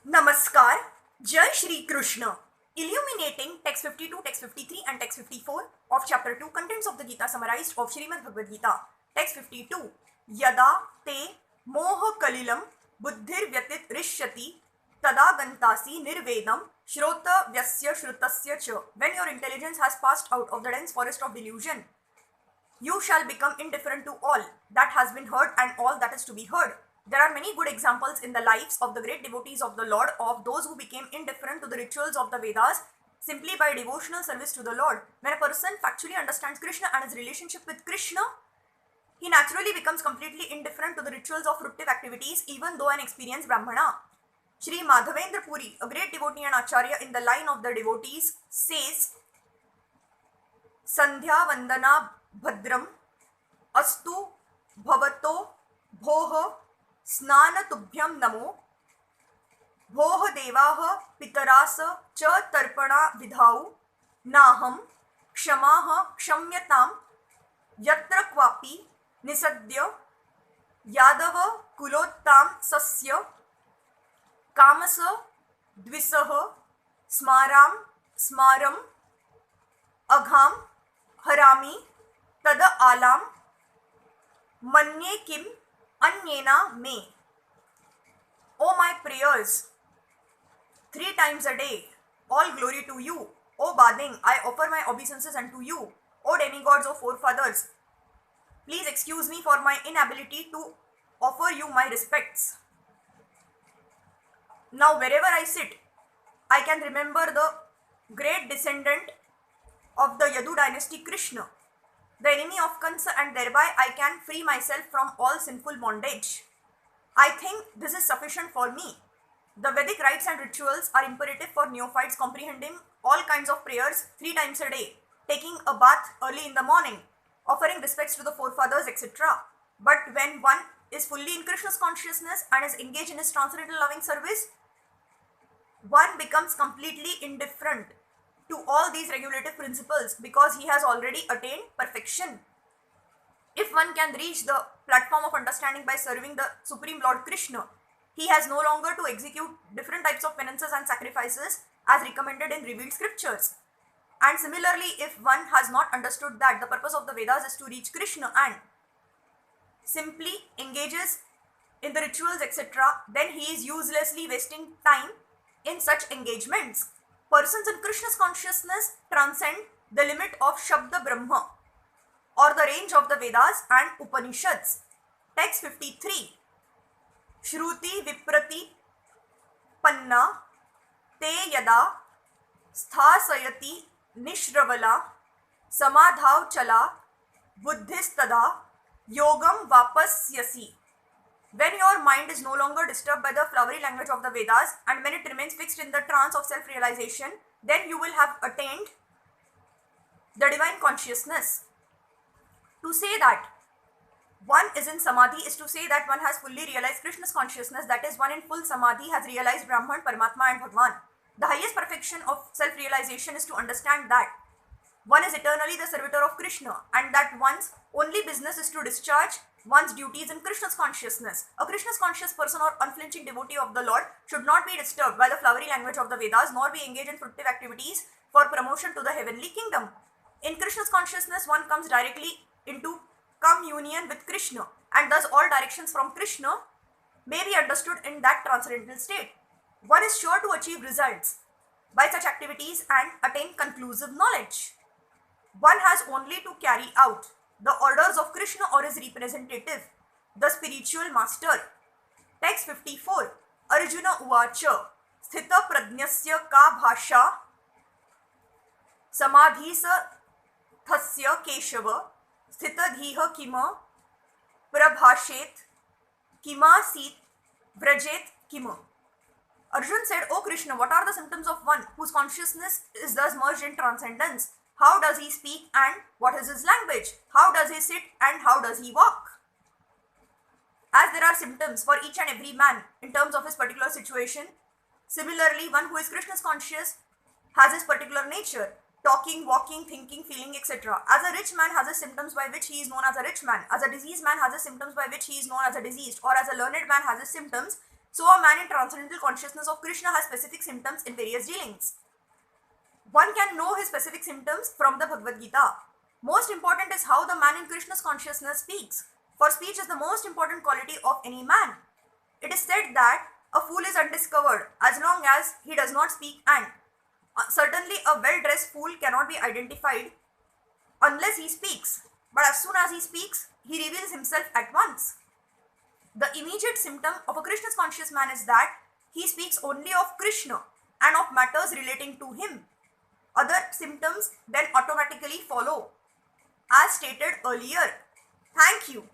Namaskar, Jai Shri Krishna. Illuminating text 52, text 53 and text 54 of chapter 2, contents of the Gita summarized of Srimad Bhagavad Gita. Text 52. Yada te moha kalilam buddhir vyatit rishyati tada gantasi nirvedam shrota vyasya shrutasya cha. When your intelligence has passed out of the dense forest of delusion, you shall become indifferent to all that has been heard and all that is to be heard. There are many good examples in the lives of the great devotees of the Lord, of those who became indifferent to the rituals of the Vedas simply by devotional service to the Lord. When a person factually understands Krishna and his relationship with Krishna, he naturally becomes completely indifferent to the rituals of fruitive activities, even though an experienced Brahmana. Sri Madhavendra Puri, a great devotee and acharya in the line of the devotees, says, Sandhya Vandana Bhadram Astu Bhavato Bhoh स्नान तुभ्यम नमो भोह देवाः पितरास च तर्पणा विधाऊ नाहम क्षमाः क्षम्यतां यत्र क्वापि निसद्य यादव कुलोत्तां सस्य कामस द्विसः स्मारां स्मारम अघां हरामि तद आलां मन्ये किम Anyena me. O my prayers, 3 times a day, all glory to you. O Bading, I offer my obeisances unto you. O demigods, O forefathers, please excuse me for my inability to offer you my respects. Now wherever I sit, I can remember the great descendant of the Yadu dynasty, Krishna, the enemy of Kansa, and thereby I can free myself from all sinful bondage. I think this is sufficient for me. The Vedic rites and rituals are imperative for neophytes, comprehending all kinds of prayers 3 times a day, taking a bath early in the morning, offering respects to the forefathers, etc. But when one is fully in Krishna's consciousness and is engaged in his transcendental loving service, one becomes completely indifferent to all these regulative principles because he has already attained perfection. If one can reach the platform of understanding by serving the Supreme Lord Krishna, he has no longer to execute different types of penances and sacrifices as recommended in revealed scriptures. And similarly, if one has not understood that the purpose of the Vedas is to reach Krishna and simply engages in the rituals, etc., then he is uselessly wasting time in such engagements. Persons in Krishna's consciousness transcend the limit of Shabda Brahma or the range of the Vedas and Upanishads. Text 53. Shruti Viprati Panna Te Yada Sthasayati Nishravala Samadhav Chala Buddhistada Yogam Vapasyasi. When your mind is no longer disturbed by the flowery language of the Vedas and when it remains fixed in the trance of self-realization, then you will have attained the divine consciousness. To say that one is in Samadhi is to say that one has fully realized Krishna's consciousness, that is, one in full Samadhi has realized Brahman, Paramatma and Bhagwan. The highest perfection of self-realization is to understand that one is eternally the servitor of Krishna and that one's only business is to discharge one's duties in Krishna's consciousness. A Krishna's conscious person or unflinching devotee of the Lord should not be disturbed by the flowery language of the Vedas nor be engaged in fruitive activities for promotion to the heavenly kingdom. In Krishna's consciousness, one comes directly into communion with Krishna and thus all directions from Krishna may be understood in that transcendental state. One is sure to achieve results by such activities and attain conclusive knowledge. One has only to carry out the orders of Krishna or his representative, the spiritual master. Text 54. Arjuna Uvacha Sthita Prajnasya Ka Bhasha Samadhisa Thasya Keshava Sthita Dhiha Kima Prabhashet Kimasit Vrajet Kima. Arjun said, O Krishna, what are the symptoms of one whose consciousness is thus merged in transcendence? How does he speak and what is his language? How does he sit and how does he walk? As there are symptoms for each and every man in terms of his particular situation, similarly, one who is Krishna's conscious has his particular nature, talking, walking, thinking, feeling, etc. As a rich man has his symptoms by which he is known as a rich man. As a diseased man has his symptoms by which he is known as a diseased. Or as a learned man has his symptoms So a man in transcendental consciousness of Krishna has specific symptoms in various dealings. One can know his specific symptoms from the Bhagavad Gita. Most important is how the man in Krishna's consciousness speaks. For speech is the most important quality of any man. It is said that a fool is undiscovered as long as he does not speak, and certainly a well-dressed fool cannot be identified unless he speaks. But as soon as he speaks, he reveals himself at once. The immediate symptom of a Krishna's conscious man is that he speaks only of Krishna and of matters relating to him. Other symptoms then automatically follow, as stated earlier. Thank you.